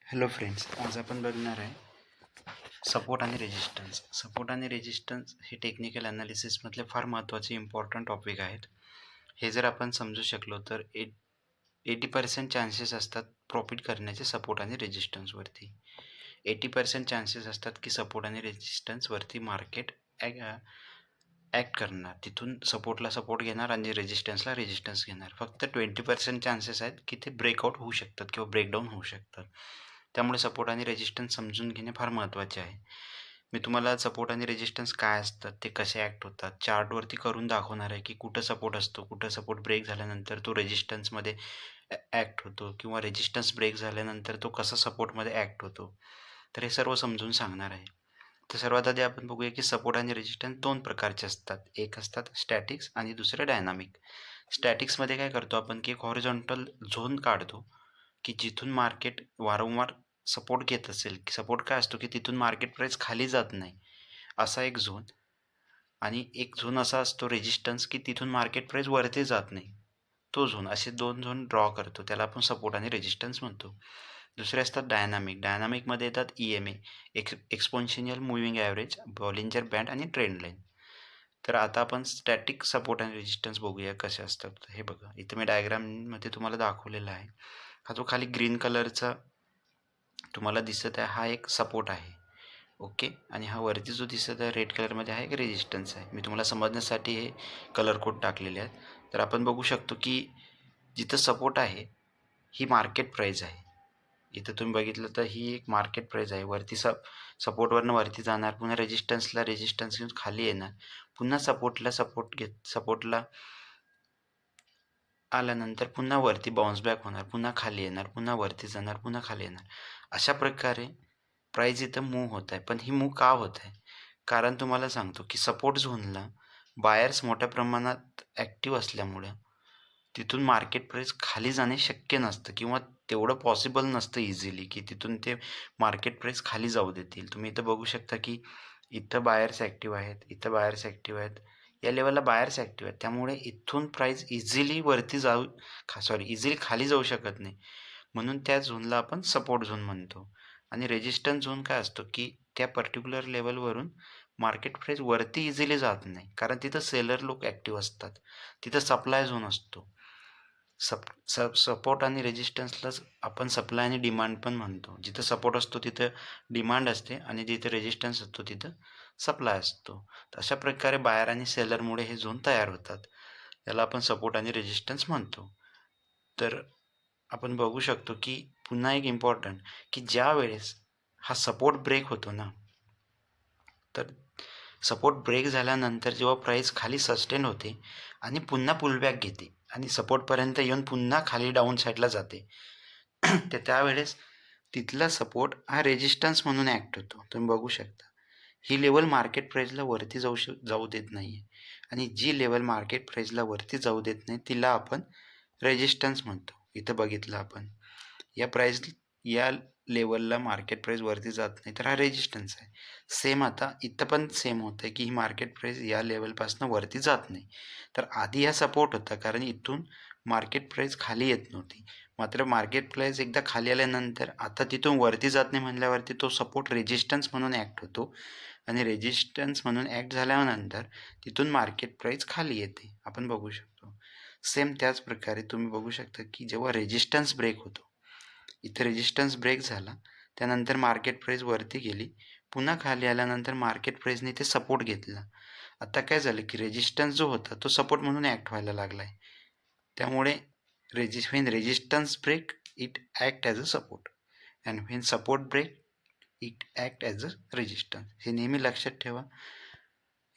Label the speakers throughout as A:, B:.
A: Hello friends, आज आपण बघणार आहे सपोर्ट आणि रेजिस्टन्स. सपोर्ट आणि रेजिस्टन्स हे टेक्निकल ॲनालिसिसमधले फार महत्त्वाचे इम्पॉर्टंट टॉपिक आहेत. हे जर आपण समजू शकलो तर 80% चान्सेस असतात प्रॉफिट करण्याचे सपोर्ट आणि रेजिस्टन्सवरती. 80% चान्सेस असतात की सपोर्ट आणि रेजिस्टन्सवरती मार्केट ॲक्ट करणार. तिथून सपोर्टला सपोर्ट घेणार आणि रेजिस्टन्सला रेजिस्टन्स घेणार. फक्त 20% चान्सेस आहेत की ते ब्रेकआउट होऊ शकतात किंवा ब्रेकडाऊन होऊ शकतात. त्यामुळे सपोर्ट आणि रेजिस्टन्स समजून घेणे फार महत्त्वाचे आहे. मी तुम्हाला सपोर्ट आणि रेजिस्टन्स काय असतात, ते कसे ॲक्ट होतात, चार्टवरती करून दाखवणार आहे की कुठं सपोर्ट असतो, कुठं सपोर्ट ब्रेक झाल्यानंतर तो रेजिस्टन्समध्ये ॲक्ट होतो किंवा रेजिस्टन्स ब्रेक झाल्यानंतर तो कसा सपोर्टमध्ये ॲक्ट होतो. तर हे सर्व समजून सांगणार आहे. तर सर्वात आधी आपण बघूया की सपोर्ट आणि रेजिस्टन्स 2 प्रकारचे असतात. एक असतात स्टॅटिक्स आणि दुसरे डायनामिक. स्टॅटिक्समध्ये काय करतो आपण की एक हॉरिझॉन्टल झोन काढतो की जिथून मार्केट वारंवार सपोर्ट घेत असेल, की सपोर्ट काय असतो की तिथून मार्केट प्राईस खाली जात नाही, असा एक झोन. आणि एक झोन असा असतो रेजिस्टन्स की तिथून मार्केट प्राईस वरती जात नाही, तो झोन. असे 2 झोन ड्रॉ करतो. त्याला आपण सपोर्ट आणि रेजिस्टन्स म्हणतो. दुसरे असतात डायनामिक. डायनामिकमध्ये येतात EMA, exponential moving average, Bollinger band आणि ट्रेंड लाईन. तर आता आपण स्टॅटिक सपोर्ट आणि रेजिस्टन्स बघूया कसे असतात. हे बघा, इथं मी डायग्राममध्ये तुम्हाला दाखवलेला आहे. हा जो खाली ग्रीन कलरचा तुम्हाला दिसत आहे, हा एक सपोर्ट आहे. ओके. आणि हा वरती जो दिसत आहे रेड कलरमध्ये हा एक रेजिस्टन्स आहे. मी तुम्हाला समजण्यासाठी हे कलर कोड टाकलेले आहेत. तर आपण बघू शकतो की जिथं सपोर्ट आहे ही मार्केट प्राईस आहे. इथं तुम्ही बघितलं तर ही एक मार्केट प्राईस आहे. वरती सपोर्टवरनं वरती जाणार, पुन्हा रेजिस्टन्सला रेजिस्टन्स घेऊन खाली येणार, पुन्हा सपोर्टला आल्यानंतर पुन्हा वरती बाउन्स बॅक होणार, पुन्हा खाली येणार, पुन्हा वरती जाणार, पुन्हा खाली येणार. अशा प्रकारे प्राईस इथं मूव्ह होत आहे. पण ही मूव्ह का होत आहे? कारण तुम्हाला सांगतो की सपोर्ट झोनला बायर्स मोठ्या प्रमाणात ॲक्टिव्ह असल्यामुळं तिथून मार्केट प्राईस खाली जाणे शक्य नसतं किंवा तेवढं पॉसिबल नसतं इझिली की तिथून ते मार्केट प्राईस खाली जाऊ देतील. तुम्ही इथं बघू शकता की इथं बायर्स ॲक्टिव्ह आहेत, इथं बायर्स ॲक्टिव्ह आहेत. या लेवलला बायर्स ॲक्टिव्ह आहेत. त्यामुळे इथून प्राईस इझिली वरती इझिली खाली जाऊ शकत नाही. म्हणून त्या झोनला आपण सपोर्ट झोन म्हणतो. आणि रेजिस्टन्स झोन काय असतो की त्या पर्टिक्युलर लेवलवरून मार्केट प्राईस वरती इझिली जात नाही. कारण तिथं सेलर लोक ॲक्टिव्ह असतात. तिथं सप्लाय झोन असतो. सपोर्ट आणि रेजिस्टन्सलाच आपण सप्लाय आणि डिमांड पण म्हणतो. जिथं सपोर्ट असतो तिथं डिमांड असते आणि जिथं रेजिस्टन्स असतो तिथं सप्लाय असतो. तर अशा प्रकारे बायर आणि सेलरमुळे हे झोन तयार होतात. याला आपण सपोर्ट आणि रेजिस्टन्स म्हणतो. तर आपण बघू शकतो की पुन्हा एक इम्पॉर्टंट की ज्या वेळेस हा सपोर्ट ब्रेक होतो ना, तर सपोर्ट ब्रेक झाल्यानंतर जेव्हा प्राईस खाली सस्टेन होते आणि पुन्हा पुलबॅक घेते आणि सपोर्टपर्यंत येऊन पुन्हा खाली डाऊन साईडला जाते, तर त्यावेळेस तिथला सपोर्ट हा रेजिस्टन्स म्हणून ॲक्ट होतो. तुम्ही बघू शकता. ही लेवल मार्केट प्राईसला वरती जाऊ देत नाही आहे आणि जी लेवल मार्केट प्राईसला वरती जाऊ देत नाही तिला आपण रेजिस्टन्स म्हणतो. इथं बघितलं आपण. या लेवलला मार्केट प्राईस वरती जात नाही तर हा रेजिस्टन्स आहे. सेम आता इथं पण सेम होतं आहे की ही मार्केट प्राईस या लेवलपासून वरती जात नाही. तर आधी हा सपोर्ट होता कारण इथून मार्केट प्राईस खाली येत नव्हती. मात्र मार्केट प्राईस एकदा खाली आल्यानंतर आता तिथून वरती जात नाही म्हणल्यावरती तो सपोर्ट रेजिस्टन्स म्हणून ॲक्ट होतो आणि रेजिस्टन्स म्हणून ॲक्ट झाल्यानंतर तिथून मार्केट प्राईस खाली येते. आपण बघू शकतो. सेम त्याच प्रकारे तुम्ही बघू शकता की जेव्हा रेजिस्टन्स ब्रेक होतो, इथे रेजिस्टन्स ब्रेक झाला, त्यानंतर मार्केट प्राईस वरती गेली, पुन्हा खाली आल्यानंतर मार्केट प्राईसने इथे सपोर्ट घेतला. आता काय झालं की रेजिस्टन्स जो होता तो सपोर्ट म्हणून ॲक्ट व्हायला लागला आहे. त्यामुळे when resistance break it act as a support and when support break it act as a resistance. हे नेहमी लक्षात ठेवा.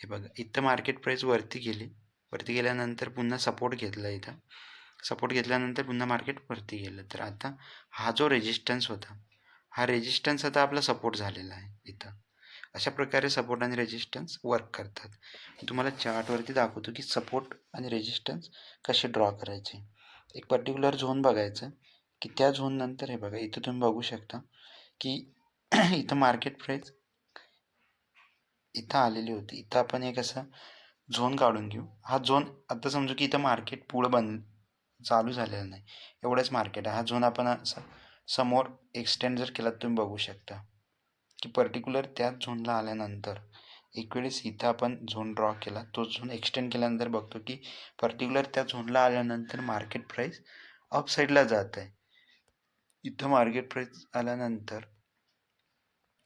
A: हे बघा, इथं मार्केट प्राईस वरती गेली, वरती गेल्यानंतर पुन्हा सपोर्ट घेतला. इथं सपोर्ट घेतल्यानंतर पुन्हा मार्केट वरती गेलं. तर आता हा जो रेजिस्टन्स होता, हा रेजिस्टन्स आता आपला सपोर्ट झालेला आहे इथं. अशा प्रकारे सपोर्ट आणि रेजिस्टन्स वर्क करतात. मी तुम्हाला चार्टवरती दाखवतो की सपोर्ट आणि रेजिस्टन्स कसे ड्रॉ करायचे. एक पर्टिक्युलर झोन बघायचं की त्या झोननंतर हे बघा, इथं तुम्ही बघू शकता की इथं मार्केट प्राईस इथं आलेली होती. इथं आपण एक असा झोन काढून घेऊ. हा झोन आता समजू की इथं मार्केट पुढं चालू झालेलं नाही, एवढंच मार्केट आहे. हा झोन आपण असा समोर एक्सटेंड जर केला तुम्ही बघू शकता की पर्टिक्युलर त्याच झोनला आल्यानंतर एक वेळेस इथं आपण झोन ड्रॉ केला, तो झोन एक्सटेंड केल्यानंतर बघतो की पर्टिक्युलर त्या झोनला आल्यानंतर मार्केट प्राईस अप साईडला जात आहे. इथं मार्केट प्राईस आल्यानंतर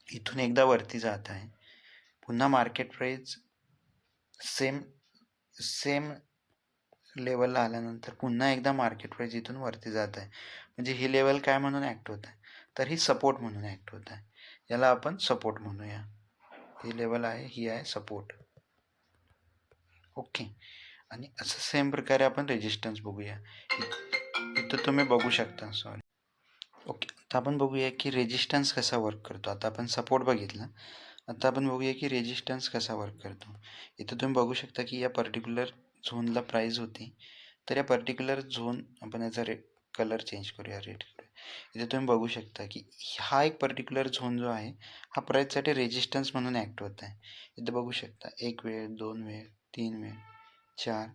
A: इथून एकदा वरती जात आहे. पुन्हा मार्केट प्राईस सेम सेम लेवलला आल्यानंतर पुन्हा एकदा मार्केट प्राईस इथून वरती जात आहे. म्हणजे ही लेवल काय म्हणून ॲक्ट होत आहे, तर ही सपोर्ट म्हणून ॲक्ट होत आहे. याला आपण सपोर्ट म्हणूया. ही लेवल आहे, ही आहे सपोर्ट. ओके. आणि असं सेम प्रकारे आपण रेजिस्टन्स बघूया. इथं तुम्ही बघू शकता, सॉरी. ओके, आता आपण बघूया की रेजिस्टन्स कसा वर्क करतो. आता आपण सपोर्ट बघितला, आता आपण बघूया की रेजिस्टन्स कसा वर्क करतो. इथं तुम्ही बघू शकता की या पर्टिक्युलर झोनला प्राईस होती, तर या पर्टिक्युलर झोन आपण याचा कलर चेंज करूया, रेड करूया. इथे तुम्ही बघू शकता की हा एक पर्टिक्युलर झोन जो आहे हा प्राईससाठी रेजिस्टन्स म्हणून ॲक्ट होत आहे. इथे बघू शकता 1 वेळ, 2 वेळ, 3 वेळ, 4,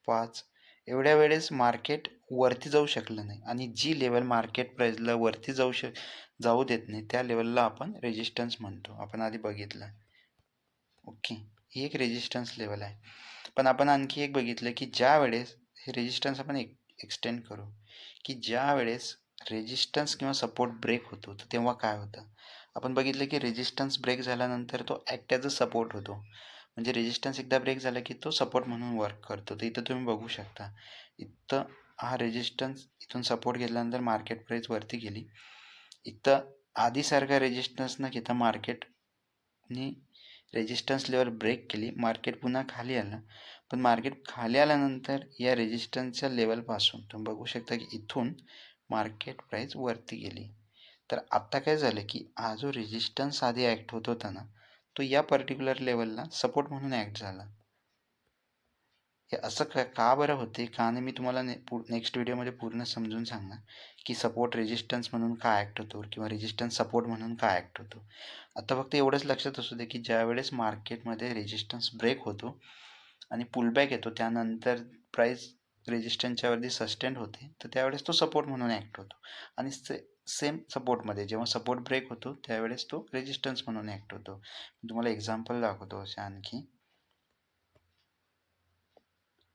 A: 5 एवढ्या वेळेस मार्केट वरती जाऊ शकलं नाही आणि जी लेवल मार्केट प्राईसला वरती जाऊ देत नाही त्या लेवलला आपण रेजिस्टन्स म्हणतो. आपण आधी बघितलं. ओके, ही एक रेजिस्टन्स लेवल आहे. पण आपण आणखी एक बघितलं की ज्या वेळेस हे रेजिस्टन्स आपण एक्सटेंड करू की ज्या वेळेस रेजिस्टन्स किंवा सपोर्ट ब्रेक होतो तर तेव्हा काय होतं. आपण बघितलं की रेजिस्टन्स ब्रेक झाल्यानंतर तो ॲक्ट ॲज अ सपोर्ट होतो. म्हणजे रेजिस्टन्स एकदा ब्रेक झाला की तो सपोर्ट म्हणून वर्क करतो. तर इथं तुम्ही बघू शकता, इथं हा रेजिस्टन्स इथून सपोर्ट घेतल्यानंतर मार्केट प्राईस वरती गेली. इथं आधीसारखा रेजिस्टन्स न घेता मार्केटनी रेजिस्टन्स लेवल ब्रेक केली, मार्केट पुन्हा खाली आलं. पण मार्केट खाली आल्यानंतर या रेजिस्टन्सच्या लेवलपासून तुम्ही बघू शकता की इथून मार्केट प्राईस वरती गेली. तर आत्ता काय झालं की हा जो रेजिस्टन्स आधी ॲक्ट होत होता ना, तो या पर्टिक्युलर लेवलला सपोर्ट म्हणून ॲक्ट झाला. हे असं का बरं होते, का नाही, मी तुम्हाला नेक्स्ट व्हिडिओमध्ये पूर्ण समजून सांगणार की सपोर्ट रेजिस्टन्स म्हणून का ॲक्ट होतो किंवा रेजिस्टन्स सपोर्ट म्हणून का ॲक्ट होतो. आता फक्त एवढंच लक्षात असू दे की ज्यावेळेस मार्केटमध्ये रेजिस्टन्स ब्रेक होतो आणि पुलबॅक येतो, त्यानंतर प्राईस रेजिस्टन्सच्या वरती सस्टेंड होते, तर त्यावेळेस तो सपोर्ट म्हणून ॲक्ट होतो. आणि सेम सपोर्टमध्ये जेव्हा सपोर्ट ब्रेक होतो त्यावेळेस तो रेजिस्टन्स म्हणून ॲक्ट होतो. तुम्हाला एक्झाम्पल दाखवतो असे आणखी.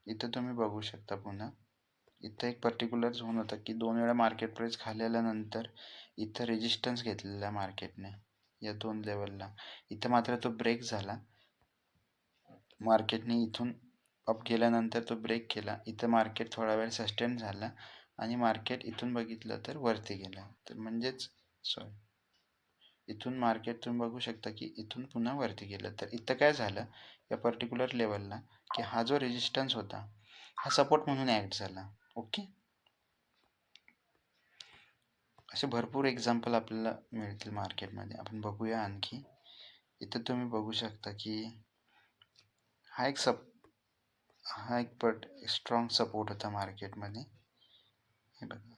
A: इथं तुम्ही बघू शकता पुन्हा इथं एक पर्टिक्युलर झोन होता की 2 वेळा मार्केट प्राईस खाली आल्यानंतर इथं रेजिस्टन्स घेतलेला मार्केटने या 2 लेवलला. इथं मात्र तो ब्रेक झाला. मार्केटने इथून अप गेल्यानंतर तो ब्रेक केला. इथं मार्केट थोडा वेळ सस्टेन झाला आणि मार्केट इथून बघितलं तर वरती गेलं. तर म्हणजेच इथून मार्केट तुम्ही बघू शकता की इथून पुन्हा वरती गेलं. तर इथं काय झालं, या पर्टिक्युलर लेवलला की हा जो रेजिस्टन्स होता हा सपोर्ट म्हणून ॲक्ट झाला. ओके, असे भरपूर एक्झाम्पल आपल्याला मिळतील मार्केटमध्ये. आपण बघूया आणखी. इथं तुम्ही बघू शकता की हा एक स्ट्रॉंग सपोर्ट होता मार्केटमध्ये. हे बघा,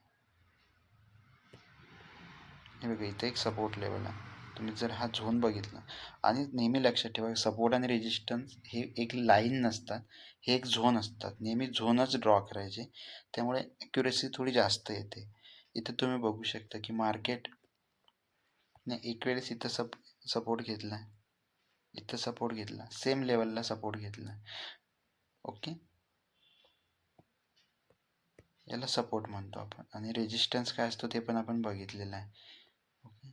A: इथं एक सपोर्ट लेवल आहे. तुम्ही जर हा झोन बघितला, आणि नेहमी लक्षात ठेवा सपोर्ट आणि रेजिस्टन्स हे एक लाईन नसतात, हे एक झोन असतात. नेहमी झोनच ड्रॉ करायचे, त्यामुळे ॲक्युरेसी थोडी जास्त येते. इथं तुम्ही बघू शकता की मार्केटने एक वेळेस इथं सपोर्ट घेतला, इथं सपोर्ट घेतला, सेम लेवलला सपोर्ट घेतला. ओके, याला सपोर्ट म्हणतो आपण. आणि रेजिस्टन्स काय असतो ते पण आपण बघितलेलं आहे. ओके,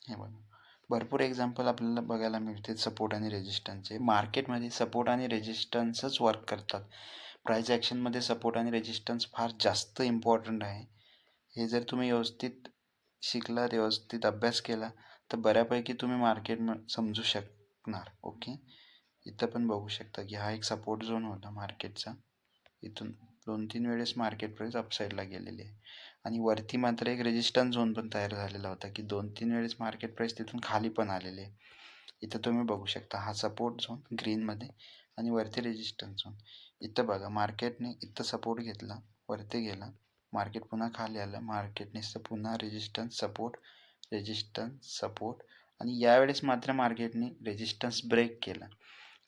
A: हे बघा, भरपूर एक्झाम्पल आपल्याला बघायला मिळते सपोर्ट आणि रेजिस्टन्सचे. मार्केटमध्ये सपोर्ट आणि रेजिस्टन्सच वर्क करतात. प्राईस ॲक्शनमध्ये सपोर्ट आणि रेजिस्टन्स फार जास्त इम्पॉर्टंट आहे. हे जर तुम्ही व्यवस्थित शिकलात, व्यवस्थित अभ्यास केला, तर बऱ्यापैकी तुम्ही मार्केट समजू शकणार. ओके, इथं पण बघू शकता की हा एक सपोर्ट झोन होता मार्केटचा. इथून 2-3 वेळेस मार्केट प्राईस अपसाईडला गेलेली आहे. आणि वरती मात्र एक रेजिस्टन्स झोन पण तयार झालेला होता की 2-3 वेळेस मार्केट प्राईस तिथून खाली पण आलेले आहे. इथं तुम्ही बघू शकता हा सपोर्ट झोन ग्रीनमध्ये आणि वरती रेजिस्टन्स झोन. इथं बघा, मार्केटने इथं सपोर्ट घेतला, वरती गेला, मार्केट पुन्हा खाली आलं, मार्केटने पुन्हा रेजिस्टन्स सपोर्ट आणि यावेळेस मात्र मार्केटने रेजिस्टन्स ब्रेक केला.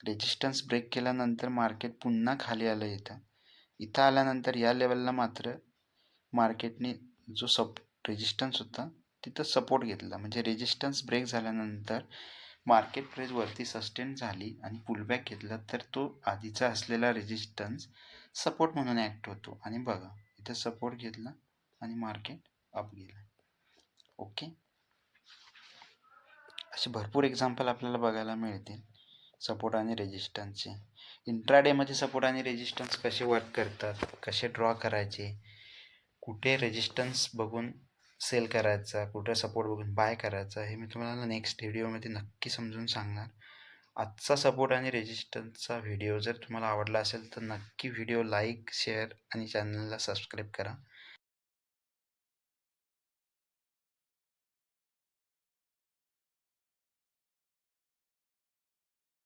A: रेजिस्टन्स ब्रेक केल्यानंतर मार्केट पुन्हा खाली आलं. इथं आल्यानंतर या लेवलला मात्र मार्केटने जो रेजिस्टन्स होता तिथं सपोर्ट घेतला. म्हणजे रेजिस्टन्स ब्रेक झाल्यानंतर मार्केट प्राइस वरती सस्टेन झाली आणि पुलबॅक घेतला तर तो आधीचा असलेला रेजिस्टन्स सपोर्ट म्हणून ॲक्ट होतो. आणि बघा इथं सपोर्ट घेतला आणि मार्केट अप गेला. ओके, असे भरपूर एक्झाम्पल आपल्याला बघायला मिळतील सपोर्ट आणि रेजिस्टन्सचे. इंट्राडेमध्ये सपोर्ट आणि रेजिस्टन्स कसे वर्क करतात, कसे ड्रॉ करायचे, कुठे रेजिस्टन्स बघून सेल करायचा, कुठे सपोर्ट बघून बाय करायचा, हे मी तुम्हाला नेक्स्ट व्हिडिओमध्ये नक्की समजून सांगणार. आजचा सपोर्ट आणि रेजिस्टन्सचा व्हिडिओ जर तुम्हाला आवडला असेल तर नक्की व्हिडिओ लाईक, शेअर आणि चॅनलला सबस्क्राईब करा.